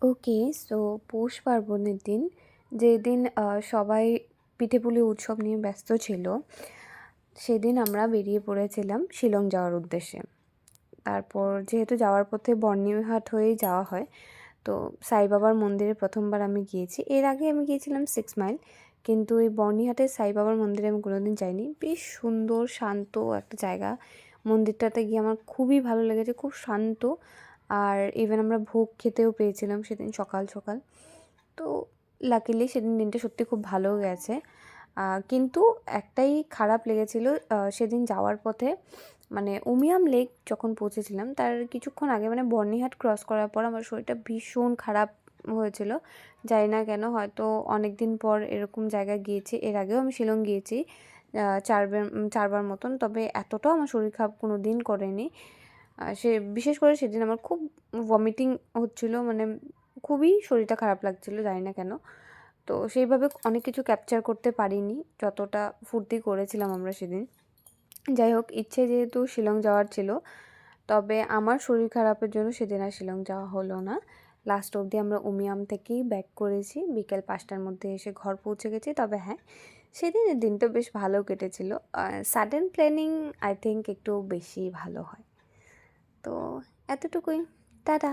ওকে, so পৌষ পার্বণের দিন, যেদিন সবাই পিঠেপুলি উৎসব নিয়ে ব্যস্ত ছিল, সেদিন আমরা বেরিয়ে পড়েছিলাম শিলং যাওয়ার উদ্দেশ্যে। তারপর যেহেতু যাওয়ার পথে বর্ণিহাট হয়েই যাওয়া হয়, তো সাইবাবার মন্দিরে প্রথমবার আমি গিয়েছি। এর আগে আমি গিয়েছিলাম 6 মাইল, কিন্তু এই বর্ণিহাটের সাইবাবার মন্দিরে আমি কোনোদিন যাইনি। বেশ সুন্দর শান্ত একটা জায়গা। মন্দিরটাতে গিয়ে আমার খুবই ভালো লেগেছে, খুব শান্ত। আর ইভেন আমরা ভোগ খেতেও পেয়েছিলাম সেদিন সকাল সকাল। তো লাকিলি সেদিন দিনটা সত্যি খুব ভালো গেছে। কিন্তু একটাই খারাপ লেগেছিল, সেদিন যাওয়ার পথে মানে উমিয়াম লেক যখন পৌঁছেছিলাম তার কিছুক্ষণ আগে, মানে বর্ণিহাট ক্রস করার পর আমার শরীরটা ভীষণ খারাপ হয়েছিল। জানি না কেন, হয়তো অনেক দিন পর এরকম জায়গায় গিয়েছি। এর আগেও আমি শিলং গিয়েছি 4বার মতন, তবে এতটাও আমার শরীর খারাপ কোনো দিন করেনি। বিশেষ করে সেদিন আমার খুব ভমিটিং হচ্ছিল, মানে খুবই শরীরটা খারাপ লাগছিল, জানি না কেন। তো সেইভাবে অনেক কিছু ক্যাপচার করতে পারিনি যতটা ফুর্তি করেছিলাম আমরা সেদিন। যাই হোক, ইচ্ছে যেহেতু শিলং যাওয়ার ছিল, তবে আমার শরীর খারাপের জন্য সেদিন আর শিলং যাওয়া হলো না। লাস্ট অবধি আমরা উমিয়াম থেকেই ব্যাক করেছি, বিকেল 5টার মধ্যে এসে ঘর পৌঁছে গেছি। তবে হ্যাঁ, সেদিনের দিনটা বেশ ভালো কেটেছিল। সাডেন প্ল্যানিং আই থিঙ্ক একটু বেশি ভালো হয়। তো এতটুকুই। টাটা।